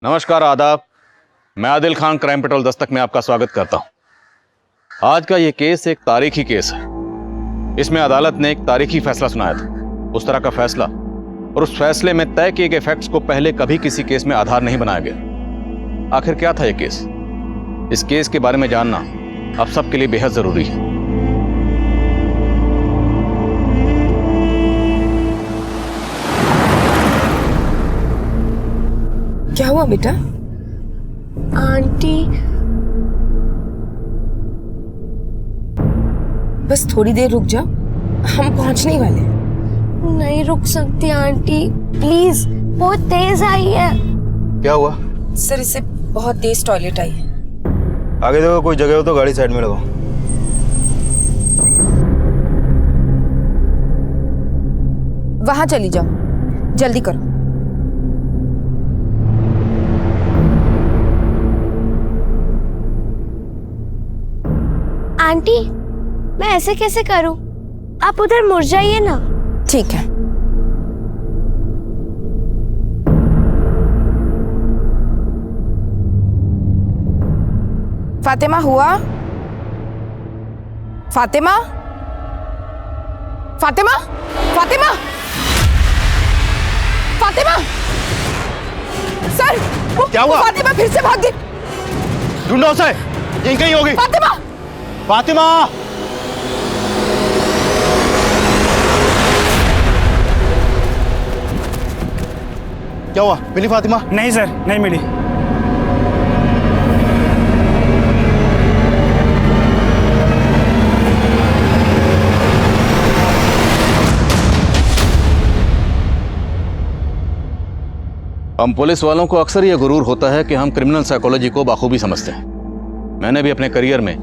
नमस्कार, आदाब। मैं आदिल खान क्राइम पेट्रोल दस्तक में आपका स्वागत करता हूं। आज का ये केस एक तारीखी केस है। इसमें अदालत ने एक तारीखी फैसला सुनाया था। उस तरह का फैसला और उस फैसले में तय किए गए फैक्ट्स को पहले कभी किसी केस में आधार नहीं बनाया गया। आखिर क्या था ये केस? इस केस के बारे में जानना अब सबके लिए बेहद जरूरी है। क्या हुआ बेटा? आंटी, बस थोड़ी देर रुक जाओ, हम पहुंचने ही वाले हैं। नहीं रुक सकती आंटी, प्लीज। बहुत तेज आई है। क्या हुआ? सर, इसे बहुत तेज टॉयलेट आई है। आगे देखो, कोई जगह हो तो गाड़ी साइड में लगाओ। वहां चली जाओ, जल्दी करो। आंटी, मैं ऐसे कैसे करूं? आप उधर मुड़ जाइए ना। ठीक है। फातिमा, हुआ? फातिमा, फातिमा, फातिमा, फातिमा! सर, क्या हुआ? फातिमा फिर से भाग गई। ढूंढो उसे, यहीं कहीं होगी। फातिमा! फातिमा! क्या हुआ? मिली फातिमा? नहीं सर, नहीं मिली। हम पुलिस वालों को अक्सर यह गुरूर होता है कि हम क्रिमिनल साइकोलॉजी को बाखूबी समझते हैं। मैंने भी अपने करियर में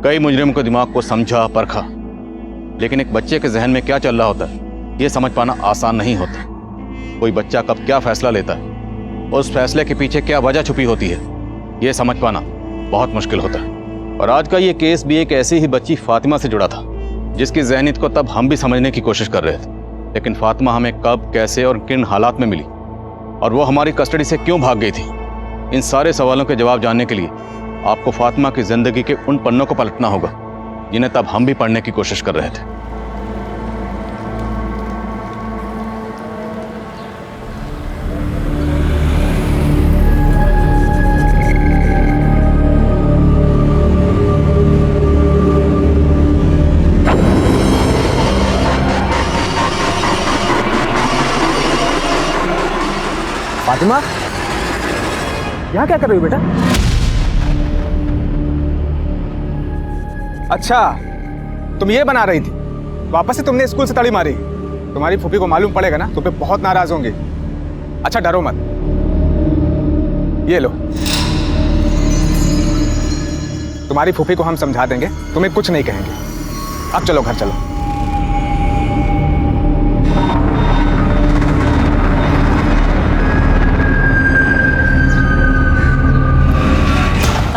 कई मुजरिमों के दिमाग को समझा, परखा, लेकिन एक बच्चे के जहन में क्या चल रहा होता है यह समझ पाना आसान नहीं होता। कोई बच्चा कब क्या फैसला लेता है और उस फैसले के पीछे क्या वजह छुपी होती है यह समझ पाना बहुत मुश्किल होता है। और आज का ये केस भी एक ऐसी ही बच्ची फातिमा से जुड़ा था जिसकी जहनीत को तब हम भी समझने की कोशिश कर रहे थे। लेकिन फातिमा हमें कब, कैसे और किन हालात में मिली और वो हमारी कस्टडी से क्यों भाग गई थी, इन सारे सवालों के जवाब जानने के लिए आपको फातिमा की जिंदगी के उन पन्नों को पलटना होगा जिन्हें तब हम भी पढ़ने की कोशिश कर रहे थे। फातिमा, यहाँ क्या कर रही हो बेटा? अच्छा, तुम ये बना रही थी। वापस से तुमने स्कूल से ताड़ी मारी। तुम्हारी फूफी को मालूम पड़ेगा ना, तुम पे बहुत नाराज होंगे। अच्छा, डरो मत, ये लो। तुम्हारी फूफी को हम समझा देंगे, तुम्हें कुछ नहीं कहेंगे। अब चलो घर चलो।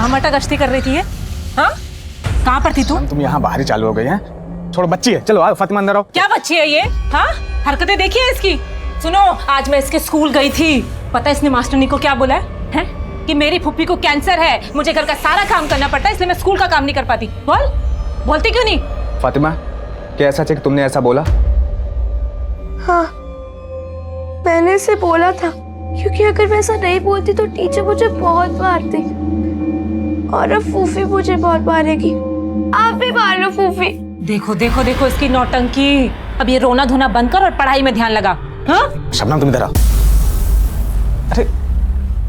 मटा गश्ती कर रही थी? हाँ, कहाँ पर थी तुम यहाँ बाहर ही चालू हो गई हैं? छोड़ो, बच्ची है। चलो आओ, फातिमा अंदर आओ। क्या बच्ची है ये? हाँ, हरकतें देखिए इसकी। सुनो, आज मैं इसके स्कूल गई थी। पता है इसने मास्टरनी को क्या बोला है? कि मेरी फुप्पी को कैंसर है, मुझे घर का सारा काम करना पड़ता है, इसलिए मैं स्कूल का काम नहीं कर पाती। बोलती क्यों नहीं? फातिमा, क्या ऐसा है कि तुमने ऐसा बोला? हाँ, मैंने इसे बोला था, क्योंकि अगर मैं ऐसा नहीं बोलती तो टीचर मुझे बहुत मारती और अब फूफी मुझे बहुत मारेगी। आप भी मार लो फूफी। देखो देखो देखो इसकी नौटंकी। अब ये रोना धोना बंद कर और पढ़ाई में ध्यान लगा। हाँ? शबनम, तुम इधर आओ। अरे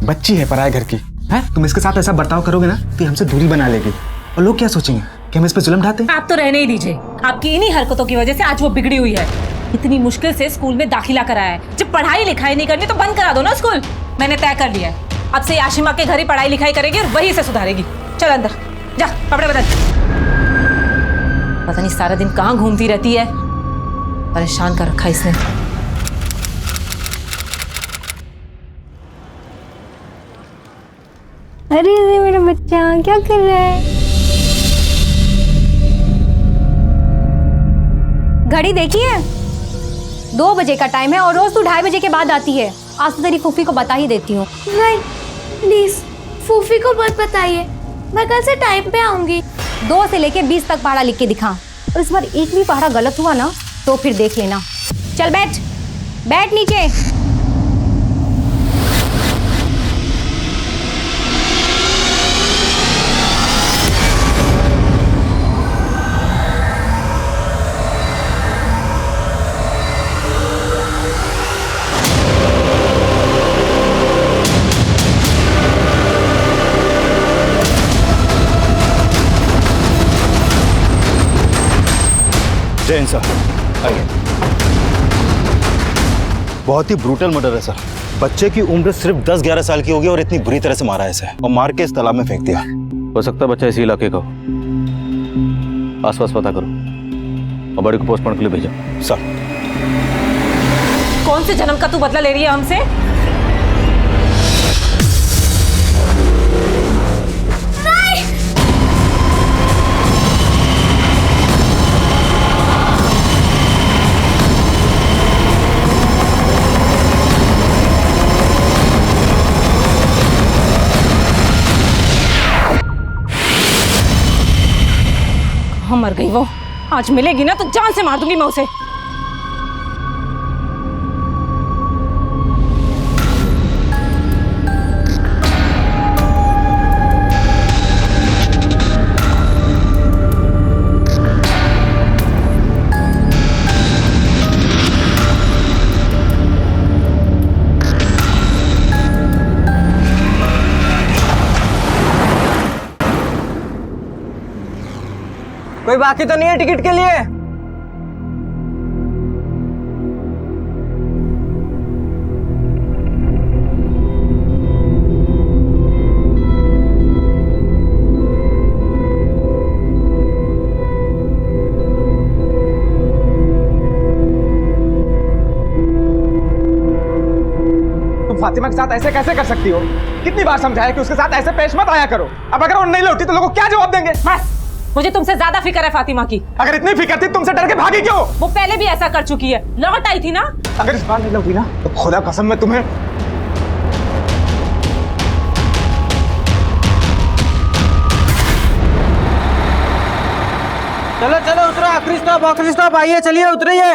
बच्ची है पराये घर की, है? तुम इसके साथ ऐसा बर्ताव करोगे ना तो हमसे दूरी बना लेगी और लोग क्या सोचेंगे कि हम इस पे जुल्म ढाते हैं। आप तो रहने ही दीजिए। आपकी इन्हीं हरकतों की वजह से आज वो बिगड़ी हुई है। इतनी मुश्किल से स्कूल में दाखिला कराया है। जब पढ़ाई लिखाई नहीं करनी तो बंद करा दो ना स्कूल। मैंने तय कर लिया है, अब से आशिमा के घर ही पढ़ाई लिखाई करेगी और वहीं से सुधारेगी। चल अंदर जा, कपड़े बदल। पता नहीं सारा दिन कहाँ घूमती रहती है, परेशान कर रखा इसने। अरे मेरा बच्चा क्या कर रहा है? घड़ी देखी है? 2 बजे का टाइम है और रोज तू 2:30 बजे के बाद आती है। आज तो तेरी फूफी को बता ही देती हूँ। नहीं, प्लीज फूफी को मत बताइए, मैं कल से टाइम पे आऊंगी। 2 से लेके 20 तक पहाड़ा लिख के दिखा, और इस बार एक भी पहाड़ा गलत हुआ ना तो फिर देख लेना। चल बैठ, बैठ नीचे। जय हिंद सर। आइए। बहुत ही ब्रूटल मर्डर है सर। बच्चे की उम्र सिर्फ 10-11 साल की होगी और इतनी बुरी तरह से मारा है इसे, और मार के इस तालाब में फेंक दिया। हो सकता है बच्चा इसी इलाके का हो। आसपास पता करो और बड़ी को पोस्टमार्टम के लिए भेजो। सर। कौन से जन्म का तू बदला ले रही है हमसे? मर गई वो, आज मिलेगी ना तो जान से मार दूंगी मैं उसे। कोई बाकी तो नहीं है टिकट के लिए? तुम फातिमा के साथ ऐसे कैसे कर सकती हो? कितनी बार समझाया कि उसके साथ ऐसे पेश मत आया करो। अब अगर वो नहीं लौटी तो लोगों क्या जवाब देंगे? बस, मुझे तुमसे ज्यादा फिक्र है फातिमा की। अगर इतनी फिक्र थी तुमसे डर के भागी क्यों? वो पहले भी ऐसा कर चुकी है, लौट आई थी ना। अगर इस बार नहीं लौटी ना तो खुदा कसम मैं तुम्हें। चलो चलो उतरो, आखिरी स्टॉप आइए, चलिए उतरिए।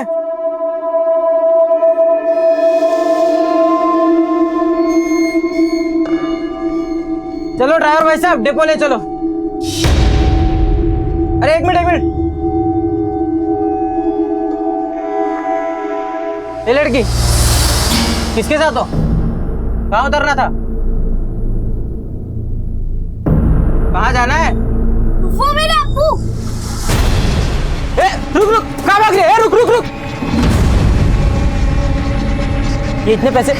चलो ड्राइवर भाई साहब डिपो ले चलो। अरे एक मिनट। ये लड़की किसके साथ हो? कहाँ उतरना था? कहाँ जाना है? वो मेरे अब्बू। रुक, कहाँ भाग रही है? रुक। ये इतने पैसे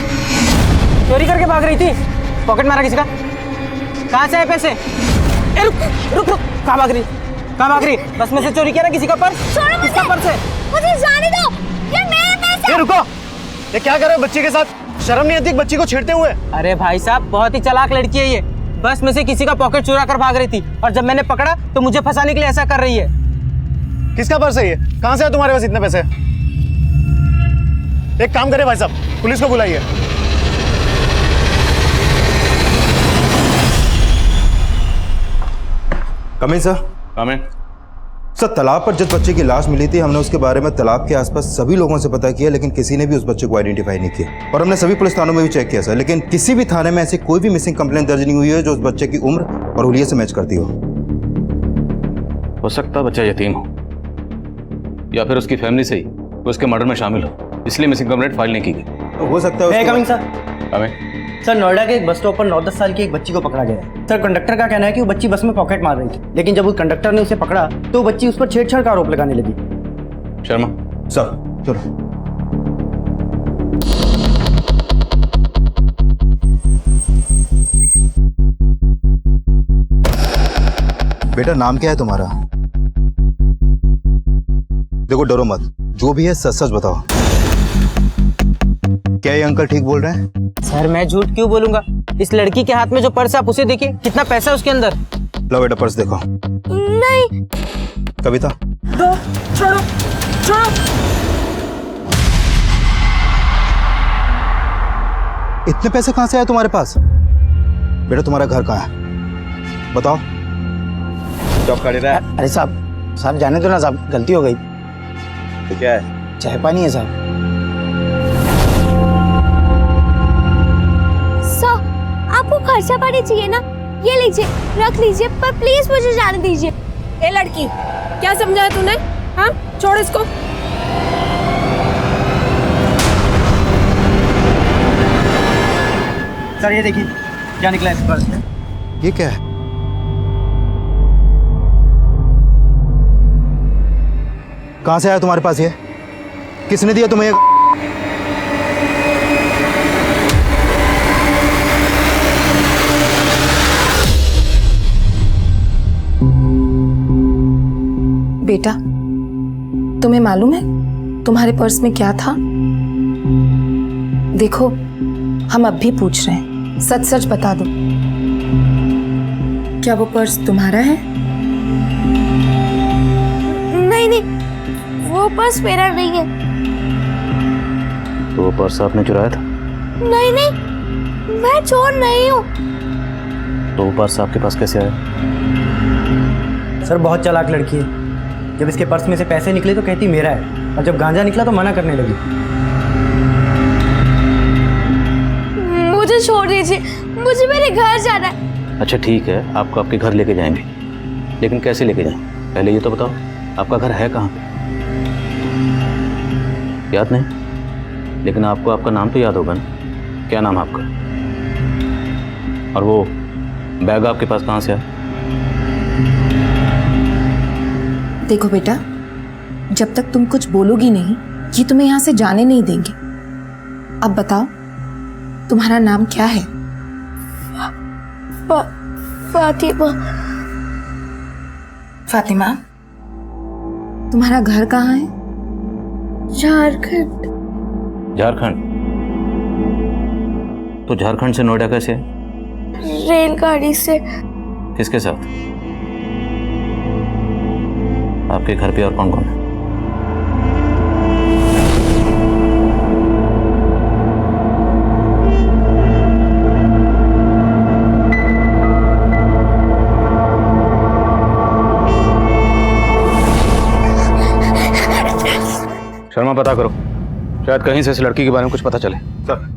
चोरी करके भाग रही थी? पॉकेट मारा किसी का? कहाँ से आए पैसे? रुक, कहाँ भाग रही? बस में से चोरी किया ना किसी का पर्स? किसका पर्स है? मुझे जाने दो, ये मेरे पैसे। ये रुको, ये क्या कर रहे हो बच्चे के साथ? शर्म नहीं आती बच्ची को छेड़ते हुए? अरे भाई साहब, बहुत ही चालाक लड़की है ये। बस में से किसी का पॉकेट चुरा कर भाग रही थी, और जब मैंने पकड़ा तो मुझे फंसाने के लिए ऐसा कर रही है। किसका पर्स है ये? कहाँ से है तुम्हारे पास इतने पैसे? एक काम करे भाई साहब, पुलिस को बुलाइए। कम इन सर। कम इन। सर, तालाब पर जिस बच्चे की लाश मिली थी हमने उसके बारे में तालाब के आसपास सभी लोगों से पता किया, लेकिन किसी ने भी उस बच्चे को आइडेंटिफाई नहीं किया। और हमने सभी पुलिस थानों में भी चेक किया सर, लेकिन किसी भी थाने में ऐसी कोई भी मिसिंग कंप्लेंट दर्ज नहीं हुई है जो उस बच्चे की उम्र और हुलिये से मैच करती हो सकता है बच्चा यतीम हो या फिर उसकी फैमिली से ही उसके मर्डर में शामिल हो, इसलिए मिसिंग कंप्लेंट फाइल नहीं की गई। तो हो सकता है कमिंग सर। हमें सर, नोएडा के एक बस स्टॉप पर 9-10 साल की एक बच्ची को पकड़ा गया है। सर, कंडक्टर का कहना है कि वो बच्ची बस में पॉकेट मार रही थी, लेकिन जब उस कंडक्टर ने उसे पकड़ा तो वो बच्ची उस पर छेड़छाड़ का आरोप लगाने लगी। शर्मा सर चलो। बेटा, नाम क्या है तुम्हारा? देखो, डरो मत, जो भी है सच सच बताओ। क्या ये अंकल ठीक बोल रहे हैं? सर, मैं झूठ क्यों बोलूंगा? इस लड़की के हाथ में जो पर्स है आप उसे देखिए, कितना पैसा है उसके अंदर। लो बेटा, पर्स देखो। नहीं। कविता, छोड़ो। इतने पैसे कहां से आए तुम्हारे पास? बेटा तुम्हारा घर कहाँ है बताओ। जॉब कर रहा है। अरे साहब जाने दो ना साहब, गलती हो गई। तो क्या है? चाय पानी है साहब। सर, आपको खर्चा पानी चाहिए ना, ये लीजिए, रख लीजिए, पर प्लीज मुझे जाने दीजिए। ए लड़की, क्या समझा है तूने? हाँ, छोड़ इसको। सर ये देखिए क्या निकला इस पर्स में। ये क्या है? कहाँ से आया तुम्हारे पास ये? किसने दिया तुम्हें ये? बेटा, तुम्हें मालूम है तुम्हारे पर्स में क्या था? देखो, हम अब भी पूछ रहे हैं, सच सच बता दो, क्या वो पर्स तुम्हारा है? नहीं, वो पर्स मेरा नहीं है। तो वो पर्स आपने चुराया था? नहीं, मैं चोर नहीं हूँ। तो वो पर्स आपके पास कैसे आया? सर बहुत चालाक लड़की है। जब इसके पर्स में से पैसे निकले तो कहती मेरा है, और जब गांजा निकला तो मना करने लगी। मुझे छोड़ दीजिए, मुझे मेरे घर जाना है। अच्छा ठीक है, आपको आपके घर लेके जाएंगे, लेकिन कैसे लेके जाएं? पहले ये तो बताओ, आपका घर है कहाँ पे? याद नहीं? लेकिन आपको आपका नाम तो याद होगा ना? क्या नाम है आपका? और वो बैग आपके पास कहाँ से आया? देखो बेटा, जब तक तुम कुछ बोलोगी नहीं, ये तुम्हें यहाँ से जाने नहीं देंगे। अब बताओ, तुम्हारा नाम क्या है? फातिमा। फातिमा, तुम्हारा घर कहाँ है? झारखंड। झारखंड? तो झारखंड से नोएडा कैसे? रेलगाड़ी से। किसके साथ? आपके घर पे और कौन कौन है? शर्मा, पता करो, शायद कहीं से इस लड़की के बारे में कुछ पता चले। सर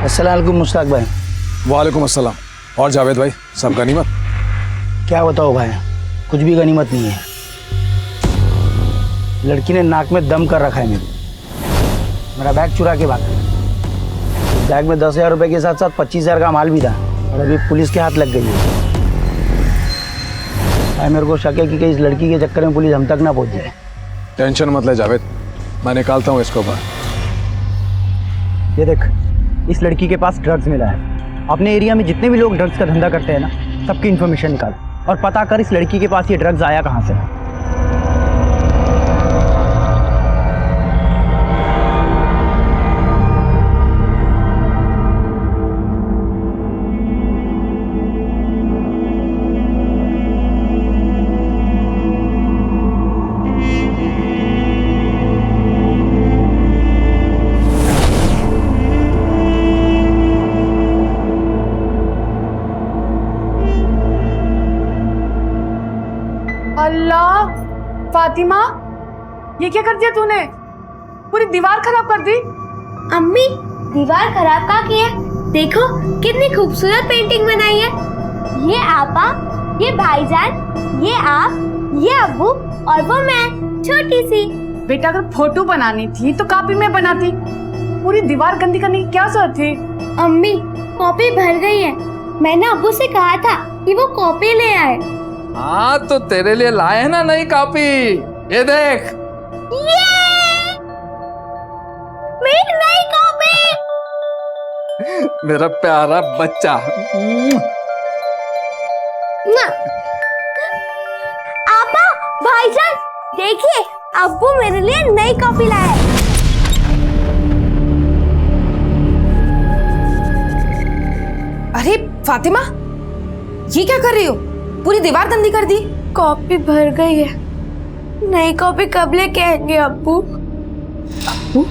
अस्सलाम वालेकुम मुश्ताक भाई। वालेकुम अस्सलाम। और जावेद भाई, सब गनीमत? क्या बताओ भाई, कुछ भी गनीमत नहीं है। लड़की ने नाक में दम कर रखा है मेरा बैग चुरा के भागा। बैग में 10,000 रुपए के साथ साथ 25,000 का माल भी था, और अभी पुलिस के हाथ लग गई है। भाई मेरे को शक है कि इस लड़की के चक्कर में पुलिस हम तक ना पहुंच जाए। टेंशन मत ले जावेद, मैं निकालता हूँ इसको बाहर। ये देख, इस लड़की के पास ड्रग्स मिला है। अपने एरिया में जितने भी लोग ड्रग्स का धंधा करते हैं ना, सबकी इन्फॉर्मेशन निकाल और पता कर इस लड़की के पास ये ड्रग्स आया कहाँ से। अल्लाह, फातिमा, ये क्या कर दिया तूने? पूरी दीवार खराब कर दी। अम्मी, दीवार खराब का किया? देखो कितनी खूबसूरत पेंटिंग बनाई है। ये आपा, ये भाईजान, ये आप, ये अब्बू और वो मैं, छोटी सी। बेटा, अगर फोटो बनानी थी तो कॉपी में बनाती, पूरी दीवार गंदी करने की क्या जरूरत थी? अम्मी, कॉपी भर गई है। मैंने अब्बू से कहा था कि वो कॉपी ले आए। हाँ तो तेरे लिए लाए हैं ना नई कॉपी, ये देख। ये मेरी नई कॉपी। मेरा प्यारा बच्चा। आपा, भाईजान, देखिए अब्बू मेरे लिए नई कॉपी लाए। अरे फातिमा, ये क्या कर रही हो? पूरी दीवार गंदी कर दी। कॉपी भर गई है, नई कॉपी कब लेके आएंगे अब्बू? अब्बू?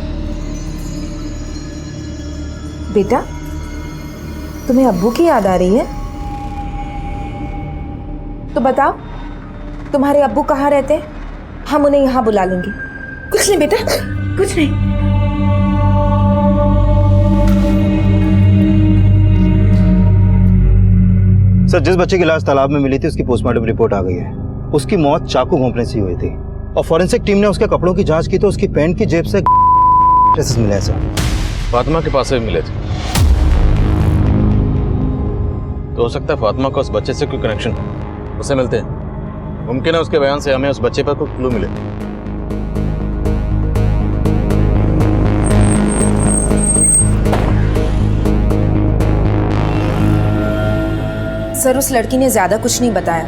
बेटा, तुम्हें अब्बू की याद आ रही है? तो बताओ, तुम्हारे अब्बू कहाँ रहते हैं? हम उन्हें यहाँ बुला लेंगे। कुछ नहीं बेटा, कुछ नहीं। सर, जिस बच्चे की लाश तालाब में मिली थी उसकी पोस्टमार्टम रिपोर्ट आ गई है। उसकी मौत चाकू घोंपने से हुई थी और फॉरेंसिक टीम ने उसके कपड़ों की जांच की तो उसकी पैंट की जेब से ट्रेसेस मिले हैं सर। फातिमा के पास से भी मिले थे, तो हो सकता है फातिमा का उस बच्चे से कोई कनेक्शन हो। उसे मिलते हैं, मुमकिन है उसके बयान से हमें उस बच्चे पर कोई क्लू मिले। सर, उस लड़की ने ज्यादा कुछ नहीं बताया,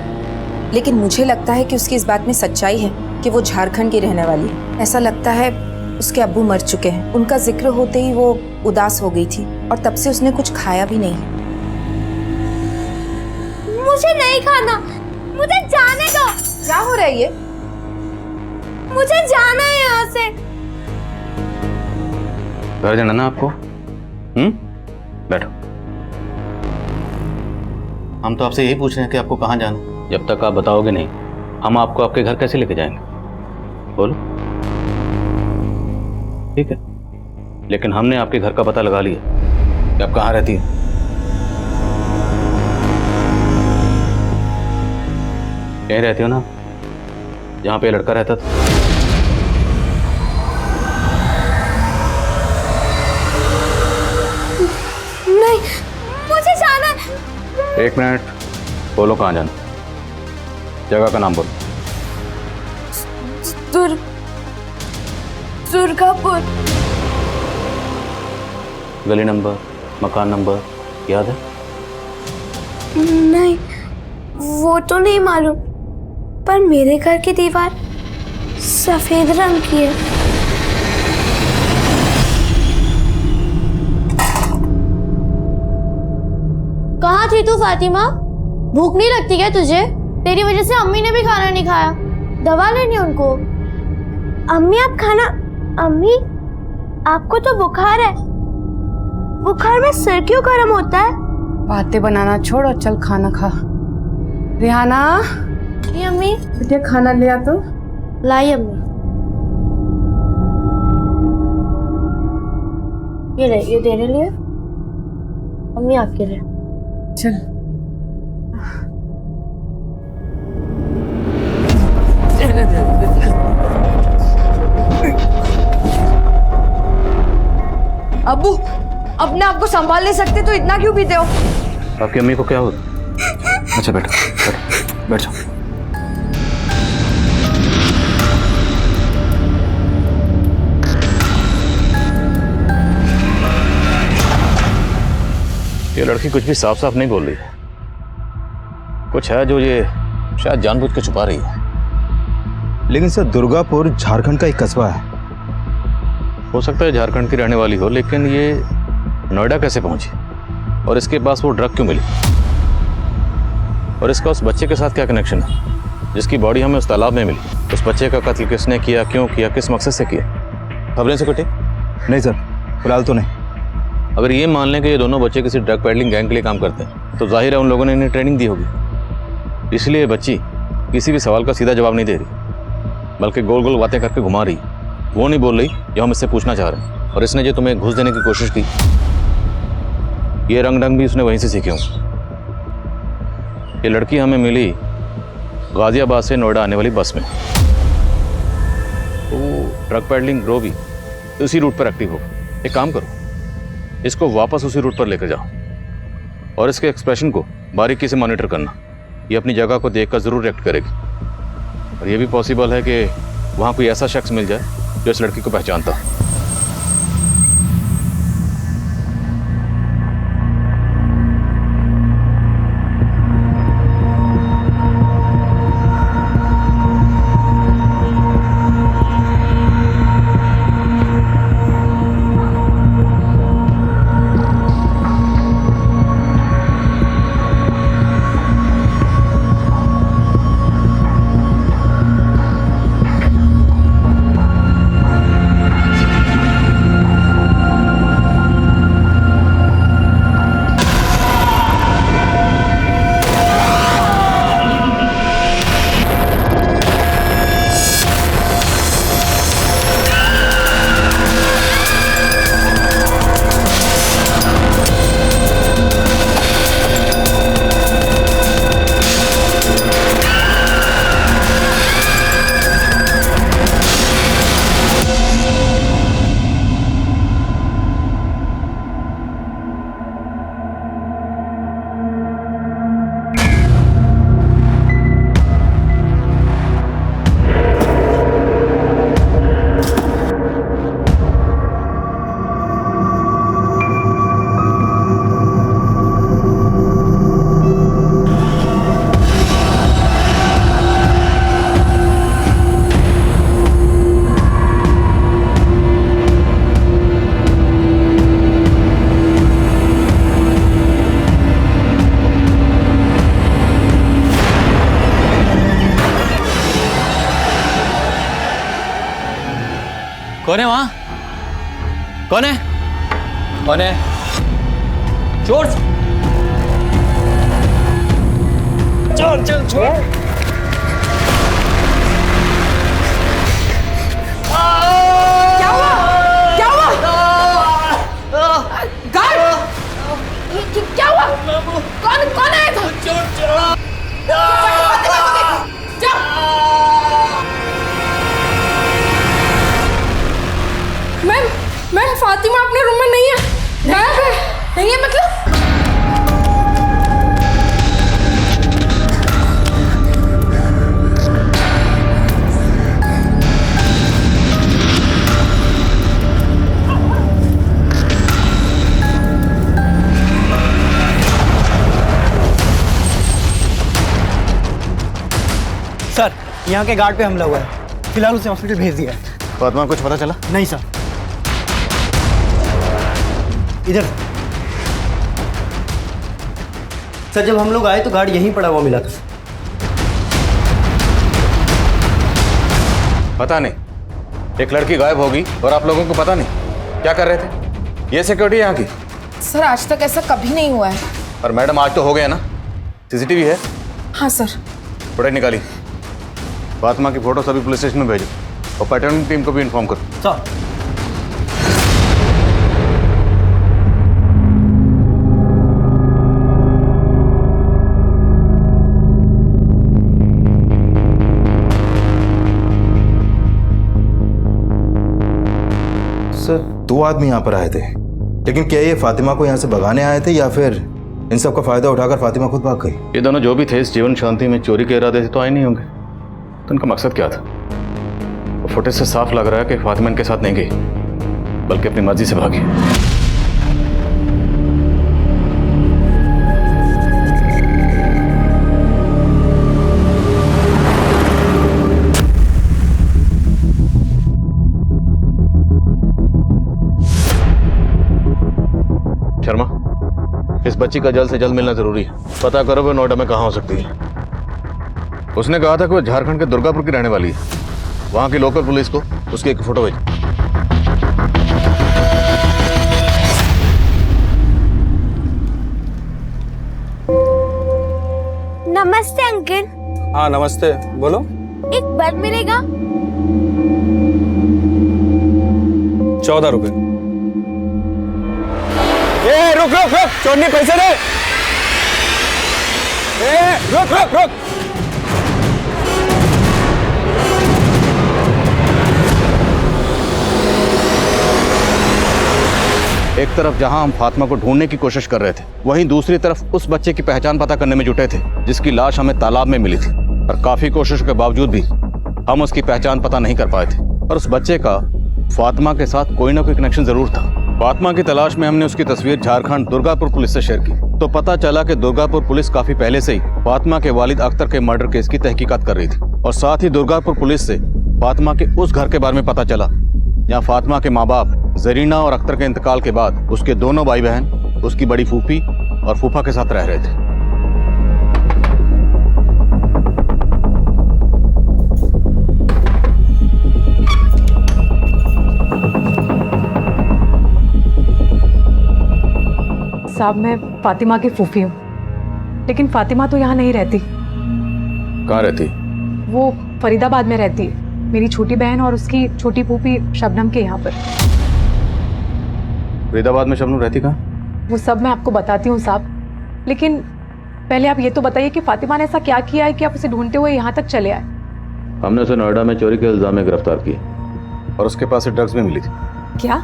लेकिन मुझे लगता है कि उसकी इस बात में सच्चाई है कि वो झारखंड की रहने वाली है। ऐसा लगता है उसके अब्बू मर चुके हैं। उनका जिक्र होते ही वो उदास हो गई थी और तब से उसने कुछ खाया भी नहीं। मुझे नहीं खाना, मुझे जाने दो। क्या हो रहा है ये? मुझे जाना है यहाँ से। घर जाना ना आपको? बैठो। हम तो आपसे यही पूछ रहे हैं कि आपको कहाँ जाना है। जब तक आप बताओगे नहीं, हम आपको आपके घर कैसे लेके जाएंगे? बोलो। ठीक है, लेकिन हमने आपके घर का पता लगा लिया कि आप कहाँ रहती हैं। कहीं रहती हो ना, जहाँ पे ये लड़का रहता था? नहीं, मुझे जाना है। एक मिनट, बोलो कहाँ जाना, जगह का नाम बोलो। दुर्गापुर। गली नंबर, मकान नंबर याद है? नहीं, वो तो नहीं मालूम, पर मेरे घर की दीवार सफेद रंग की है। कहाँ थी तू फातिमा? भूख नहीं लगती क्या तुझे? तेरी वजह से अम्मी ने भी खाना नहीं खाया। दवा लेनी उनको। अम्मी आप खाना। अम्मी, आपको तो बुखार है। बुखार में सिर क्यों गर्म होता है? बातें बनाना छोड़ और चल खाना खा। रिहाना, ये अम्मी। बेटे खाना ले आ तो। लाई अम्मी। ये ले, ये देने लिए। अम्मी आपके लिए। चल। अब्बू, अपने आप को संभाल नहीं सकते तो इतना क्यों पीते हो? आपकी अम्मी को क्या हो? अच्छा बैठो, बैठो, बैठ जाओ। ये लड़की कुछ भी साफ साफ नहीं बोल रही है। कुछ है जो ये शायद जानबूझ के छुपा रही है। लेकिन सर, दुर्गापुर झारखंड का एक कस्बा है। हो सकता है झारखंड की रहने वाली हो, लेकिन ये नोएडा कैसे पहुंची और इसके पास वो ड्रग क्यों मिली और इसका उस बच्चे के साथ क्या कनेक्शन है जिसकी बॉडी हमें उस तालाब में मिली? उस बच्चे का कत्ल किसने किया, क्यों किया, किस मकसद से किया? खबरें से कटे? नहीं सर, फिलहाल तो नहीं। अगर ये मान लें कि ये दोनों बच्चे किसी ड्रग पेडलिंग गैंग के लिए काम करते हैं तो जाहिर है उन लोगों ने इन्हें ट्रेनिंग दी होगी। इसलिए बच्ची किसी भी सवाल का सीधा जवाब नहीं दे रही, बल्कि गोल गोल बातें करके घुमा रही। वो नहीं बोल रही जो हम इससे पूछना चाह रहे हैं। और इसने जो तुम्हें घूस देने की कोशिश की, ये रंग भी उसने वहीं से सीखे हों। ये लड़की हमें मिली गाजियाबाद से नोएडा आने वाली बस में। तो ड्रग पेडलिंग ग्रो भी उसी रूट पर एक्टिव होगा। एक काम करो, इसको वापस उसी रूट पर लेकर जाओ और इसके एक्सप्रेशन को बारीकी से मॉनिटर करना। ये अपनी जगह को देखकर जरूर रिएक्ट करेगी और ये भी पॉसिबल है कि वहाँ कोई ऐसा शख्स मिल जाए जो इस लड़की को पहचानता है। कौन है वहां? कौन है? कौन है? चोर! चल चल छोड़! क्या हुआ? क्या हुआ? गार्ड! क्या हुआ? कौन आया था? मैम फातिमा अपने रूम में नहीं है। गायब है। नहीं है मतलब? सर, यहाँ के गार्ड पे हमला हुआ है। फिलहाल उसे हॉस्पिटल भेज दिया है। फातिमा कुछ पता चला? नहीं सर। इधर सर, जब हम लोग आए तो गार्ड यहीं पड़ा हुआ मिला था। पता नहीं, एक लड़की गायब होगी और आप लोगों को पता नहीं क्या कर रहे थे? ये सिक्योरिटी यहाँ की? सर आज तक ऐसा कभी नहीं हुआ है। पर मैडम आज तो हो गया ना? सीसीटीवी है? हाँ सर। फुटेज निकाली। फातिमा की फोटो सभी पुलिस स्टेशन में भेजो और पैटर्न टीम को भी इन्फॉर्म करो। सर, सर 2 आदमी यहाँ पर आए थे, लेकिन क्या ये फातिमा को यहाँ से भगाने आए थे या फिर इन सब का फायदा उठाकर फातिमा खुद भाग गई? ये दोनों जो भी थे इस जीवन शांति में चोरी के इरादे से तो आए नहीं होंगे। तो इनका मकसद क्या था? फुटेज से साफ लग रहा है कि फातिमा इनके साथ नहीं गई बल्कि अपनी मर्जी से भागी। शर्मा, इस बच्ची का जल्द से जल्द मिलना जरूरी है। पता करो वो नोएडा में कहाँ हो सकती है। उसने कहा था कि वो झारखंड के दुर्गापुर की रहने वाली है। वहां की लोकल पुलिस को उसकी एक फोटो भेज। नमस्ते अंकल। हाँ नमस्ते, बोलो। एक बर्फ मिलेगा? 14 रुपए। ए रुक रुक रुक, चोरनी पैसे दे। ए रुक रुक रुक। एक तरफ जहां हम फातिमा को ढूंढने की कोशिश कर रहे थे, वहीं दूसरी तरफ उस बच्चे की पहचान पता करने में जुटे थे जिसकी लाश हमें तालाब में मिली थी। और काफी कोशिश के बावजूद भी हम उसकी पहचान पता नहीं कर पाए थे। और उस बच्चे का फातिमा के साथ कोई ना कोई कनेक्शन जरूर था। फातिमा की तलाश में हमने उसकी तस्वीर झारखंड दुर्गापुर पुलिस से शेयर की तो पता चला कि दुर्गापुर पुलिस काफी पहले से ही फातिमा के वालिद अख्तर के मर्डर केस की तहकीकात कर रही थी। और साथ ही दुर्गापुर पुलिस से फातिमा के उस घर के बारे में पता चला जहाँ फातिमा के माँ बाप जरीना और अख्तर के इंतकाल के बाद उसके दोनों भाई बहन उसकी बड़ी फूफी और फूफा के साथ रह रहे थे। साहब मैं फातिमा की फूफी हूँ, लेकिन फातिमा तो यहाँ नहीं रहती। कहाँ रहती? वो फरीदाबाद में रहती है। मेरी छोटी बहन और उसकी छोटी फूफी शबनम के यहाँ पर। फरीदाबाद में शबनम रहती कहाँ? वो सब मैं आपको बताती हूँ साहब, लेकिन पहले आप ये तो बताइए कि फातिमा ने ऐसा क्या किया है कि आप उसे ढूंढते हुए यहाँ तक चले आए? हमने उसे नोएडा में चोरी के इल्जाम में गिरफ्तार किया और उसके पास से ड्रग्स भी मिली थी। क्या?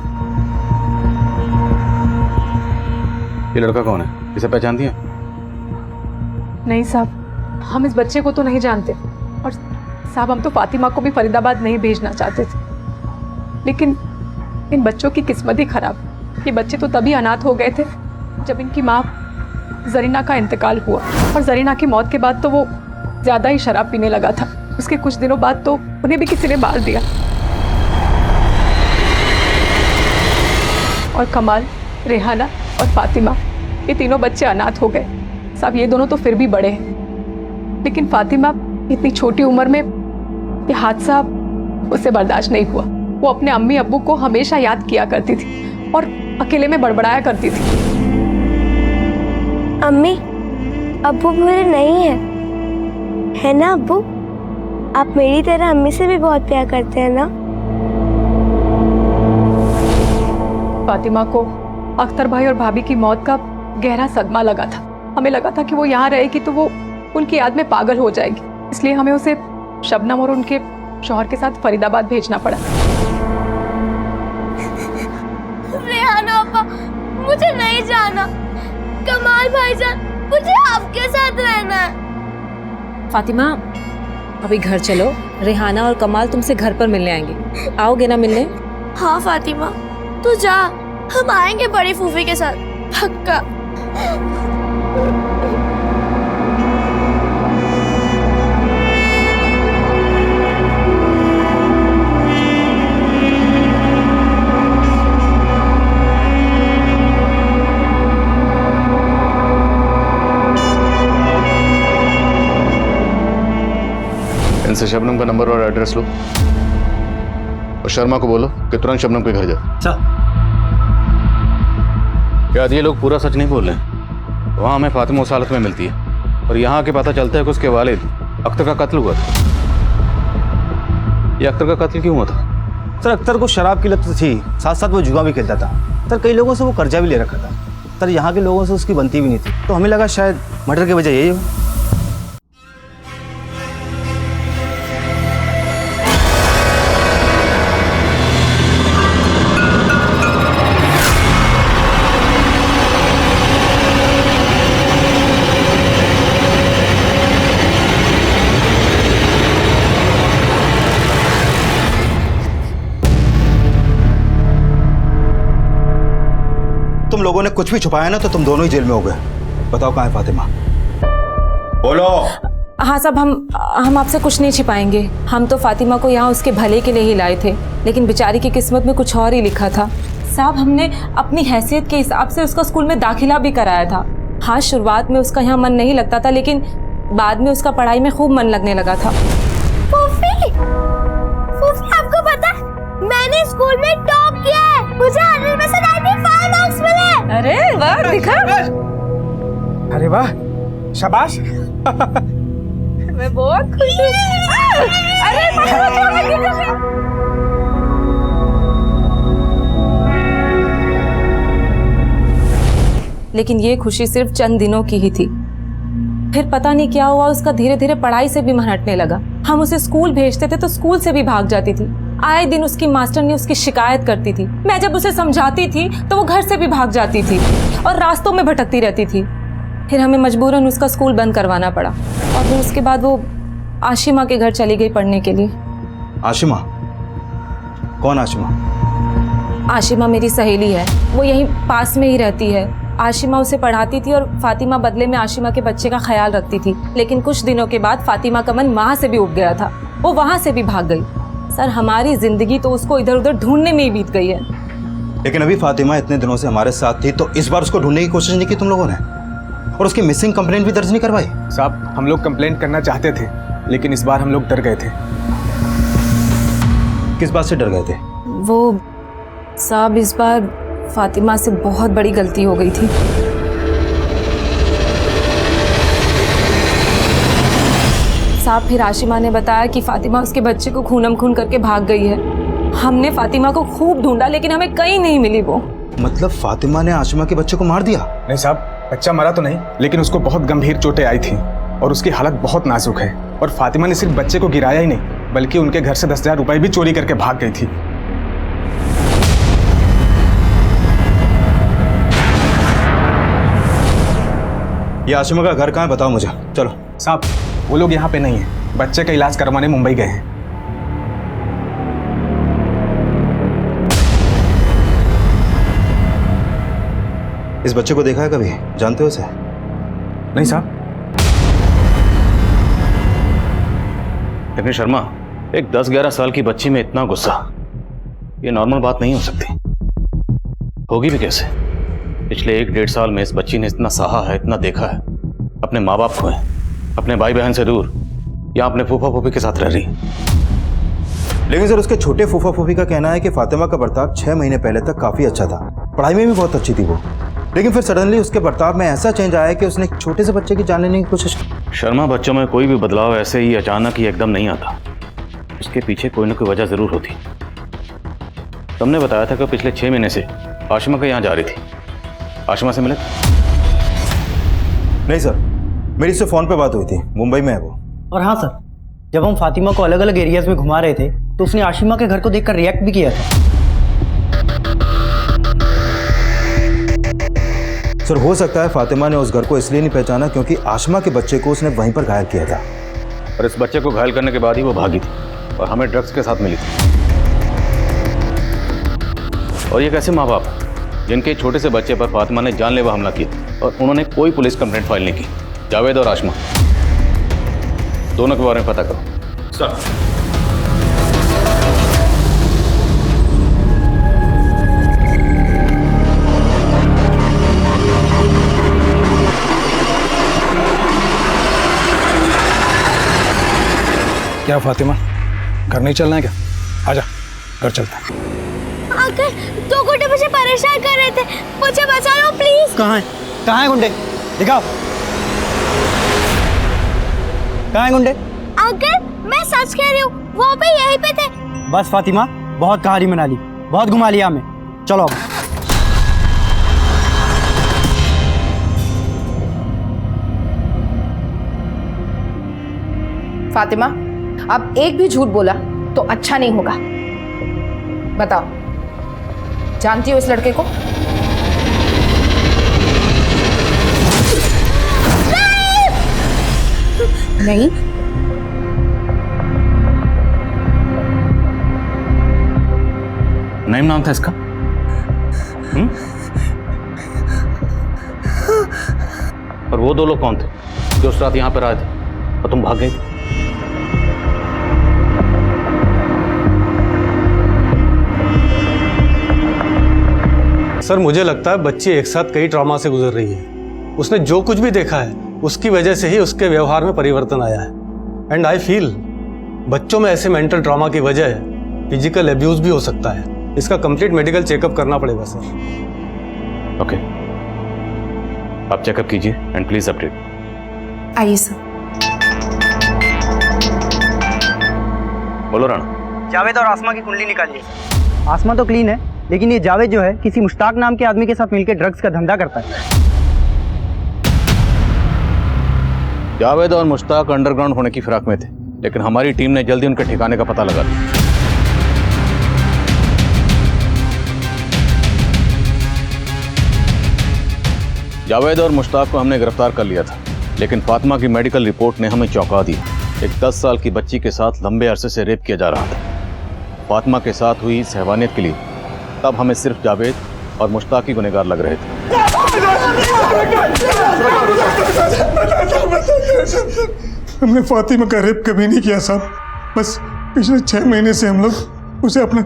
ये लड़का कौन है? इसे पहचानती हैं? नहीं साहब, हम इस बच्चे को तो नहीं जानते। और साहब हम तो फातिमा को भी फरीदाबाद नहीं भेजना चाहते थे, लेकिन इन बच्चों की किस्मत ही खराब। ये बच्चे तो तभी अनाथ हो गए थे जब इनकी माँ जरीना का इंतकाल हुआ। और जरीना की मौत के बाद तो वो ज़्यादा ही शराब पीने लगा था। उसके कुछ दिनों बाद तो उन्हें भी किसी ने मार दिया। और कमाल, रेहाना और फातिमा, ये तीनों बच्चे अनाथ हो गए। साहब ये दोनों तो फिर भी बड़े हैं, लेकिन फातिमा इतनी छोटी उम्र में ये हादसा उसे बर्दाश्त नहीं हुआ। वो अपने अम्मी अब्बू को हमेशा याद किया करती थी और अकेले में बड़बड़ाया करती थी। अम्मी, अब्बू बुरे नहीं है ना अब्बू? आप मेरी तरह अम्मी से भी बहुत प्यार करते हैं ना? फातिमा को अख्तर भाई और भाभी की मौत का गहरा सदमा लगा था। हमें लगा था कि वो यहाँ रहेगी तो वो उनकी याद में पागल हो जाएगी, इसलिए हमें उसे शबनम और उनके शौहर के साथ फरीदाबाद भेजना पड़ा। रेहाना अब्बा, मुझे नहीं जाना। कमाल भाईजान, मुझे आपके साथ रहना है। फातिमा, अभी घर चलो, रेहाना और कमाल तुमसे घर पर मिलने आएंगे। आओगे ना मिलने? हाँ फातिमा, तू जा, हम आएंगे बड़ी फूफी के साथ, पक्का। इनसे शबनम का नंबर और एड्रेस लो और शर्मा को बोलो कि तुरंत शबनम के घर जाओ। याद ये लोग पूरा सच नहीं बोल रहे हैं। वहाँ हमें फातिमा उस हालत में मिलती है और यहाँ आके पता चलता है कि उसके वालिद अख्तर का कत्ल हुआ था। ये अख्तर का कत्ल क्यों हुआ था? सर अख्तर को शराब की लत थी, साथ साथ वो जुआ भी खेलता था। सर कई लोगों से वो कर्जा भी ले रखा था। सर यहाँ के लोगों से उसकी बनती भी नहीं थी, तो हमें लगा शायद मर्डर की वजह यही हो। तुम लोगों ने कुछ भी छुपाया ना तो तुम दोनों ही जेल में हो गए। बताओ कहाँ है फातिमा? बोलो। हाँ साहब, हम आपसे कुछ नहीं छिपाएंगे। हम तो फातिमा को यहाँ उसके भले के लिए ही लाए थे, लेकिन बेचारी की किस्मत में कुछ और ही लिखा था। साहब, हमने अपनी हैसियत के हिसाब से उसका स्कूल में दाखिला भी कराया था। हाँ, शुरुआत में उसका यहाँ मन नहीं लगता था, लेकिन बाद में उसका पढ़ाई में खूब मन लगने लगा था। फूफी, आपको पता है मैंने स्कूल में टॉप किया है। मुझे 100 में से 95 मार्क्स मिले। अरे वाह, दिखा। अरे वाह, शाबाश। मैं बहुत खुश हूँ। अरे लेकिन ये खुशी सिर्फ चंद दिनों की ही थी। फिर पता नहीं क्या हुआ, उसका धीरे धीरे पढ़ाई से भी मन हटने लगा। हम उसे स्कूल भेजते थे तो स्कूल से भी भाग जाती थी। आए दिन उसकी मास्टरनी उसकी शिकायत करती थी। मैं जब उसे समझाती थी तो वो घर से भी भाग जाती थी और रास्तों में भटकती रहती थी। फिर हमें मजबूरन उसका स्कूल बंद करवाना पड़ा और फिर उसके बाद वो आशिमा के घर चली गई पढ़ने के लिए। आशिमा? कौन आशिमा? आशिमा मेरी सहेली है, वो यहीं पास में ही रहती है। आशिमा उसे पढ़ाती थी और फातिमा बदले में आशिमा के बच्चे का ख्याल रखती थी। लेकिन कुछ दिनों के बाद फातिमा का मन वहाँ से भी उठ गया था, वो वहाँ से भी भाग गई। सर, हमारी जिंदगी तो उसको इधर उधर ढूंढने में ही बीत गई है। लेकिन अभी फातिमा इतने दिनों से हमारे साथ थी, तो इस बार उसको ढूंढने की कोशिश नहीं की तुम लोगों ने? और उसकी मिसिंग कंप्लेंट भी दर्ज नहीं करवाई? साहब, हम लोग कंप्लेंट करना चाहते थे, लेकिन इस बार हम लोग डर गए थे। किस बात से डर गए थे? वो साहब, इस बार फातिमा से बहुत बड़ी गलती हो गई थी। साहब, फिर आशिमा ने बताया कि फातिमा उसके बच्चे को खूनम खून करके भाग गई है। हमने फातिमा को खूब ढूंढा, लेकिन हमें कहीं नहीं मिली वो। मतलब फातिमा ने आशिमा के बच्चे को मार दिया? नहीं साहब, बच्चा मरा तो नहीं, लेकिन उसको बहुत गंभीर चोटें आई थी और उसकी हालत बहुत नाजुक है। और फातिमा ने सिर्फ बच्चे को गिराया ही नहीं, बल्कि उनके घर से 10,000 रुपए भी चोरी करके भाग गई थी। ये आशिमा का घर कहाँ है, बताओ मुझे। चलो। साहब, वो लोग यहाँ पे नहीं है, बच्चे का इलाज करवाने मुंबई गए हैं। इस बच्चे को देखा है कभी? जानते हो इसे? नहीं साहब। लेकिन शर्मा, एक 10-11 साल की बच्ची में इतना गुस्सा, ये नॉर्मल बात नहीं हो सकती। होगी भी कैसे? पिछले 1-1.5 साल में इस बच्ची ने इतना सहा है, इतना देखा है। अपने माँ बाप खोए, अपने भाई बहन से दूर, या अपने फूफा फूफी के साथ रह रही। लेकिन सर उसके छोटे फूफा फूफी का कहना है कि फातिमा का बर्ताव 6 महीने पहले तक काफ़ी अच्छा था, पढ़ाई में भी बहुत अच्छी थी वो, लेकिन फिर सडनली उसके बर्ताव में ऐसा चेंज आया कि उसने एक छोटे से बच्चे की जान लेने की कोशिश की। शर्मा, बच्चों में कोई भी बदलाव ऐसे ही अचानक ही एकदम नहीं आता, उसके पीछे कोई ना कोई वजह जरूर होती। तुमने बताया था कि पिछले 6 महीने से आशिमा के यहाँ जा रही थी, आशिमा से मिले? नहीं सर, मेरी उससे फ़ोन पे बात हुई थी, मुंबई में है वो। और हाँ सर, जब हम फातिमा को अलग अलग एरियाज में घुमा रहे थे तो उसने आशिमा के घर को देखकर रिएक्ट भी किया था। सर हो सकता है फातिमा ने उस घर को इसलिए नहीं पहचाना क्योंकि आशिमा के बच्चे को उसने वहीं पर घायल किया था, और इस बच्चे को घायल करने के बाद ही वो भागी थी और हमें ड्रग्स के साथ मिली थी। और ये कैसे माँ बाप जिनके छोटे से बच्चे पर फातिमा ने जानलेवा हमला किया और उन्होंने कोई पुलिस कंप्लेंट फाइल नहीं की? जावेद और आशिमा दोनों के बारे में पता करो। सर। क्या फातिमा, घर नहीं चलना है क्या? आजा, घर चलते हैं। अंकल, 2 गुंडे मुझे परेशान कर रहे थे, मुझे बचा लो प्लीज। कहाँ है गुंडे? दिखाओ, कहाँ है गुंडे? अंकल, मैं सच कह रही हूँ, वो भी यहीं पे थे। बस फातिमा, बहुत कहानी बना ली, बहुत घुमा लिया हमें, चलो अब। फातिमा, अब एक भी झूठ बोला तो अच्छा नहीं होगा। बताओ, जानती हो इस लड़के को? नहीं। नईम नाम था इसका? और वो 2 लोग कौन थे जो उस रात यहां पर आए थे और तुम भाग गए? सर मुझे लगता है बच्ची एक साथ कई ट्रॉमा से गुजर रही है। उसने जो कुछ भी देखा है उसकी वजह से ही उसके व्यवहार में परिवर्तन आया है। एंड आई फील बच्चों में ऐसे मेंटल ट्रॉमा की वजह फिजिकल एब्यूज भी हो सकता है। इसका कंप्लीट मेडिकल चेकअप करना पड़ेगा सर। ओके, आप चेकअप कीजिए एंड प्लीज अपडेट। आइए सर। बोलो राणा। जावेद और आसमा की कुंडली निकालिए। आसमा तो क्लीन है, लेकिन ये जावेद जो है किसी मुश्ताक नाम के आदमी के साथ मिलकर ड्रग्स का धंधा करता है। जावेद और मुश्ताक अंडरग्राउंड होने की फिराक में थे, लेकिन हमारी टीम ने जल्दी उनके ठिकाने का पता लगा लिया। जावेद और मुश्ताक को हमने गिरफ्तार कर लिया था, लेकिन फातिमा की मेडिकल रिपोर्ट ने हमें चौंका दिया। एक 10 साल की बच्ची के साथ लंबे अरसे से रेप किया जा रहा था। फातिमा के साथ हुई इस हैवानियत के लिए तब हमें सिर्फ जावेद और मुश्ताक ही गुनहगार लग रहे थे। हमने फातिमा का रेप कभी नहीं किया साहब, बस पिछले 6 महीने से हम लोग उसे अपना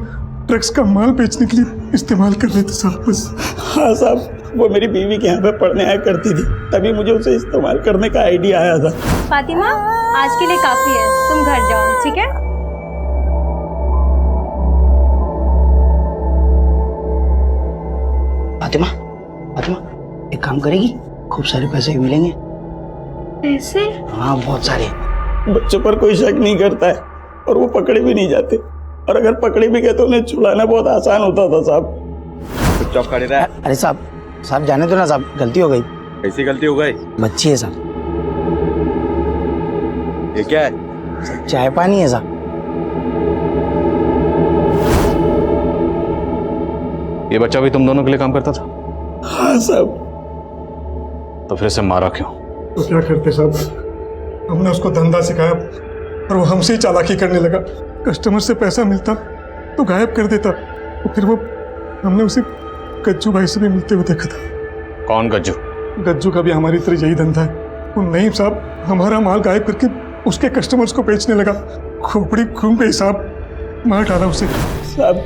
ड्रग्स का माल बेचने के लिए इस्तेमाल कर रहे थे साहब, बस। हाँ साहब, वो मेरी बीवी के यहाँ पे पढ़ने आया करती थी, तभी मुझे उसे इस्तेमाल करने का आइडिया आया था। फातिमा, आज के लिए काफी है, तुम घर जाओ, ठीक है? फातिमा, एक काम करेगी? खूब सारे पैसे भी मिलेंगे। पैसे? हाँ, बहुत सारे। बच्चों पर कोई शक नहीं करता है और वो पकड़े भी नहीं जाते, और अगर पकड़े भी गए तो उन्हें छुड़ाना बहुत आसान होता था साहब। चुपचाप खड़े रहे। अरे साहब जाने दो ना साहब, गलती हो गई। कैसी गलती हो गई? बच्ची है साहब। ये क्या है? चाय पानी है साहब। ये बच्चा भी तुम दोनों के लिए काम करता था? हाँ साहब। तो फिर इसे मारा क्यों? तो क्या करते साहब, हमने उसको धंधा सिखाया और वो हमसे ही चालाकी करने लगा। कस्टमर से पैसा मिलता तो गायब कर देता, तो फिर वो हमने उसे गज्जू भाई से भी मिलते हुए देखा था। कौन गज्जू? गज्जू का भी हमारी तरह यही धंधा है। वो नईम साहब हमारा माल गायब करके उसके कस्टमर्स को बेचने लगा। खोपड़ी घूम गई साहब, मार डाला उसे। साहब,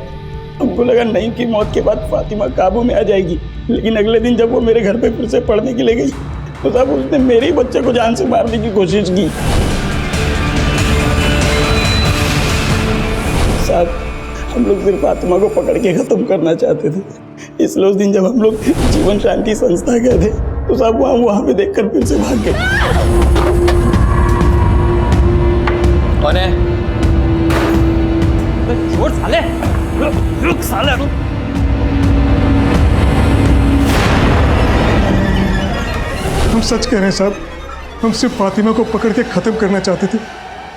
हमको लगा नईम की मौत के बाद फातिमा काबू में आ जाएगी, लेकिन अगले दिन जब वो मेरे घर पे फिर से पढ़ने के लिए गई तो साहब उसने मेरे ही बच्चे को जान से मारने की कोशिश की। हम लोग सिर्फ फातिमा को पकड़ के खत्म करना चाहते थे। इसलिए उस दिन जब हम लोग जीवन शांति संस्था गए थे तो सब वहाँ पे देखकर फिर से भाग गए। कौन है? छोड़ साले, रुक साले, रुक। हम सच कह रहे हैं साहब, हम सिर्फ फातिमा को पकड़ के खत्म करना चाहते थे,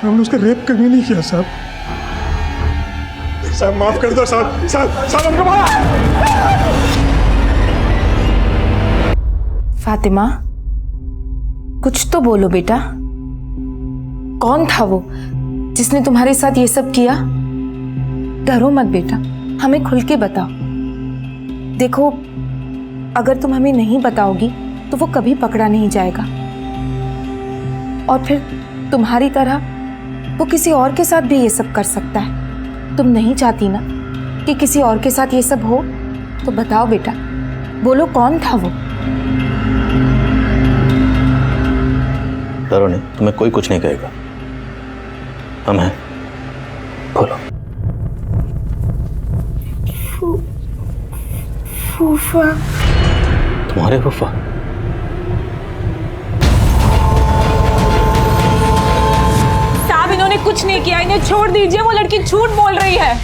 हमने उसका रेप कभी नहीं किया साहब। साहब माफ कर दो साहब, साहब हमको माफ। फातिमा, कुछ तो बोलो बेटा, कौन था वो जिसने तुम्हारे साथ ये सब किया? डरो मत बेटा, हमें खुल के बताओ। देखो, अगर तुम हमें नहीं बताओगी तो वो कभी पकड़ा नहीं जाएगा, और फिर तुम्हारी तरह वो किसी और के साथ भी ये सब कर सकता है। तुम नहीं चाहती ना कि किसी और के साथ ये सब हो? तो बताओ बेटा, बोलो कौन था वो? डरो नहीं, तुम्हें कोई कुछ नहीं कहेगा, हम हैं। बोलो। फूफा। तुम्हारे फूफा? साहब, इन्होंने कुछ नहीं किया, इन्हें छोड़ दीजिए, वो लड़की झूठ बोल रही है।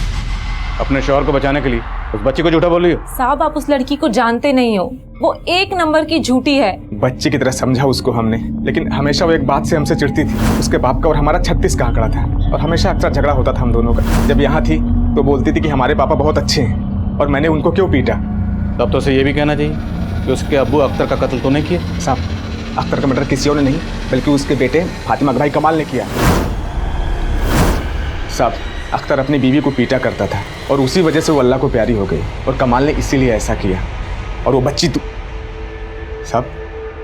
अपने शौहर को बचाने के लिए उस बच्ची को झूठा बोल रही हो? साहब, आप उस लड़की को जानते नहीं हो, वो एक नंबर की झूठी है। बच्चे की तरह समझा उसको हमने, लेकिन हमेशा वो एक बात से हमसे चिढ़ती थी। उसके बाप का और हमारा 36 का आंकड़ा था, और हमेशा अक्सर झगड़ा होता था हम दोनों का। जब यहाँ थी तो बोलती थी कि हमारे पापा बहुत अच्छे हैं और मैंने उनको क्यों पीटा। तब तो उसे ये भी कहना चाहिए कि उसके अब्बू अख्तर का कत्ल तो नहीं किया। साहब, अख्तर का मर्डर किसी और ने नहीं बल्कि उसके बेटे फातिमा के भाई कमाल ने किया। साहब, अख्तर अपनी बीवी को पीटा करता था और उसी वजह से वो अल्लाह को प्यारी हो गई, और कमाल ने इसीलिए ऐसा किया। और वो बच्ची साहब,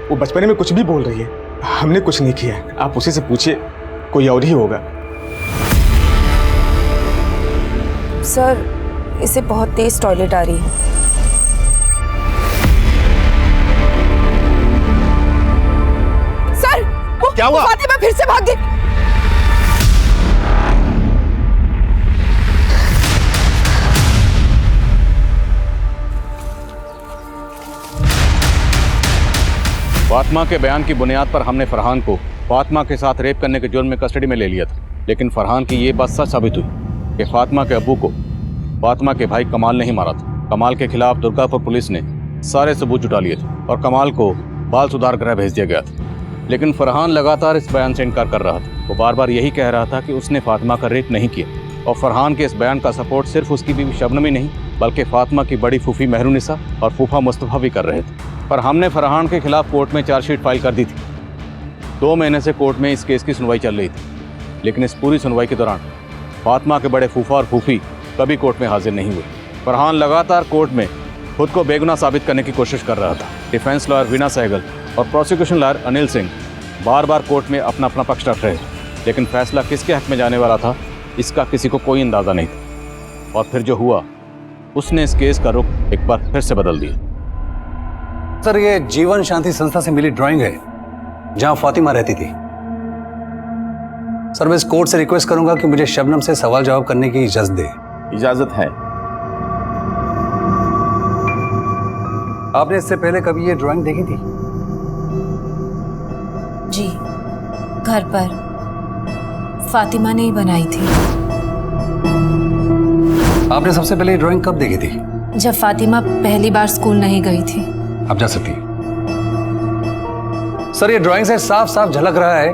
वो बचपने में कुछ भी बोल रही है, हमने कुछ नहीं किया। आप उसी से पूछिए, कोई और ही होगा। सर, इसे बहुत तेज टॉयलेट आ रही है। सर, क्या हुआ? फातिमा फिर से भाग गई। फातिमा के बयान की बुनियाद पर हमने फरहान को फातिमा के साथ रेप करने के जुर्म में कस्टडी में ले लिया था, लेकिन फरहान की ये बात सच साबित हुई कि फातिमा के अब्बू को फातिमा के भाई कमाल ने ही मारा था। कमाल के खिलाफ दुर्गापुर पुलिस ने सारे सबूत जुटा लिए थे और कमाल को बाल सुधार गृह भेज दिया गया था। लेकिन फरहान लगातार इस बयान से इनकार कर रहा था। वो बार बार यही कह रहा था कि उसने फातिमा का रेप नहीं किया, और फरहान के इस बयान का सपोर्ट सिर्फ उसकी बीवी शबनम ही नहीं बल्कि फातिमा की बड़ी फूफी मेहरुनिसा और फूफा मुस्तफ़ा भी कर रहे थे। पर हमने फरहान के खिलाफ कोर्ट में चार्जशीट फाइल कर दी थी। 2 महीने से कोर्ट में इस केस की सुनवाई चल रही थी, लेकिन इस पूरी सुनवाई के दौरान फातिमा के बड़े फूफा और फूफी कभी कोर्ट में हाजिर नहीं हुए। फरहान लगातार कोर्ट में खुद को बेगुनाह साबित करने की कोशिश कर रहा था। डिफेंस लॉयर वीना सहगल और प्रोसिक्यूशन लॉयर अनिल सिंह बार बार कोर्ट में अपना अपना पक्ष रख रहे थे, लेकिन फैसला किसके हक में जाने वाला था इसका किसी को कोई अंदाज़ा नहीं था। और फिर जो हुआ उसने इस केस का रुख एक बार फिर से बदल दिया। सर, ये जीवन शांति संस्था से मिली ड्राइंग है जहां फातिमा रहती थी। सर, मैं इस कोर्ट से रिक्वेस्ट करूंगा कि मुझे शबनम से सवाल जवाब करने की इजाजत दे। इजाजत है। आपने इससे पहले कभी ये ड्राइंग देखी थी? जी, घर पर फातिमा ने ही बनाई थी। आपने सबसे पहले ये ड्राइंग कब देखी थी? जब फातिमा पहली बार स्कूल नहीं गई थी। आप जा सकती हैं। सर, ये ड्राइंग से साफ साफ झलक रहा है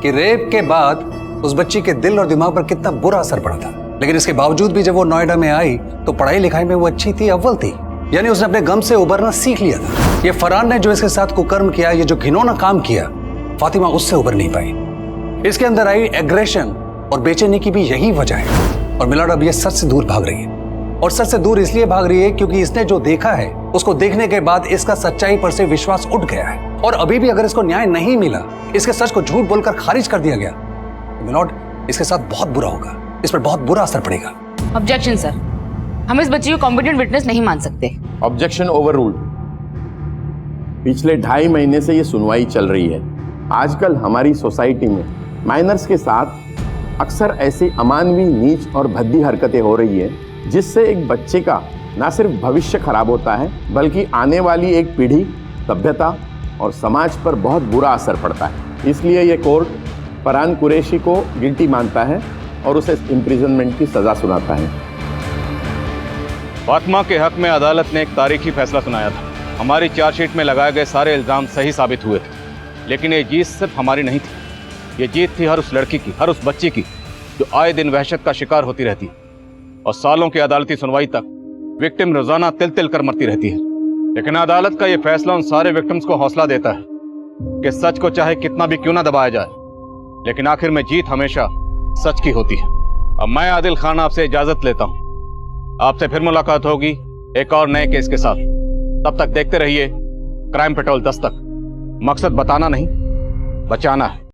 कि रेप के बाद उस बच्ची के दिल और दिमाग पर कितना बुरा असर पड़ा था, लेकिन इसके बावजूद भी जब वो नोएडा में आई तो पढ़ाई लिखाई में वो अच्छी थी, अव्वल थी। यानी उसने अपने गम से उबरना सीख लिया था। ये फरहान ने जो इसके साथ कुकर्म किया, ये जो घिनौना काम किया, फातिमा उससे उबर नहीं पाई। इसके अंदर आई एग्रेशन और बेचैनी की भी यही वजह है। और मिलाड अब ये सच से दूर भाग रही है, और सच से दूर इसलिए भाग रही है क्योंकि इसने जो देखा है उसको देखने के बाद इसका सच्चाई पर से विश्वास उठ गया है। और अभी भी अगर इसको न्याय नहीं मिला, इसके सच को झूठ बोलकर खारिज कर दिया गया, तो मिलाड इसके साथ बहुत बुरा होगा, इस पर बहुत बुरा असर पड़ेगा। ऑब्जेक्शन सर, हम इस बच्ची को कॉम्पिटेंट विटनेस नहीं मान सकते। Objection overruled. पिछले 2.5 महीने से ये सुनवाई चल रही है। आजकल हमारी सोसाइटी में माइनर्स के साथ अक्सर ऐसी अमानवीय, नीच और भद्दी हरकतें हो रही है जिससे एक बच्चे का न सिर्फ भविष्य खराब होता है बल्कि आने वाली एक पीढ़ी, सभ्यता और समाज पर बहुत बुरा असर पड़ता है। इसलिए ये कोर्ट फरहान कुरैशी को गिल्टी मानता है और उसे इम्प्रिजनमेंट की सजा सुनाता है। फातिमा के हक में अदालत ने एक तारीखी फैसला सुनाया था। हमारी चार्जशीट में लगाए गए सारे इल्ज़ाम सही साबित हुए थे, लेकिन ये जीत सिर्फ हमारी नहीं थी। ये जीत थी हर उस लड़की की, हर उस बच्ची की जो आए दिन वहशत का शिकार होती रहती है और सालों की अदालती सुनवाई तक विक्टिम रोजाना तिल तिल कर मरती रहती है। लेकिन अदालत का ये फैसला उन सारे विक्टिम्स को हौसला देता है कि सच को चाहे कितना भी क्यों ना दबाया जाए, लेकिन आखिर में जीत हमेशा सच की होती है। अब मैं आदिल खान आपसे इजाजत लेता हूं। आपसे फिर मुलाकात होगी एक और नए केस के साथ। तब तक देखते रहिए क्राइम पेट्रोल 10 तक। मकसद बताना नहीं, बचाना है।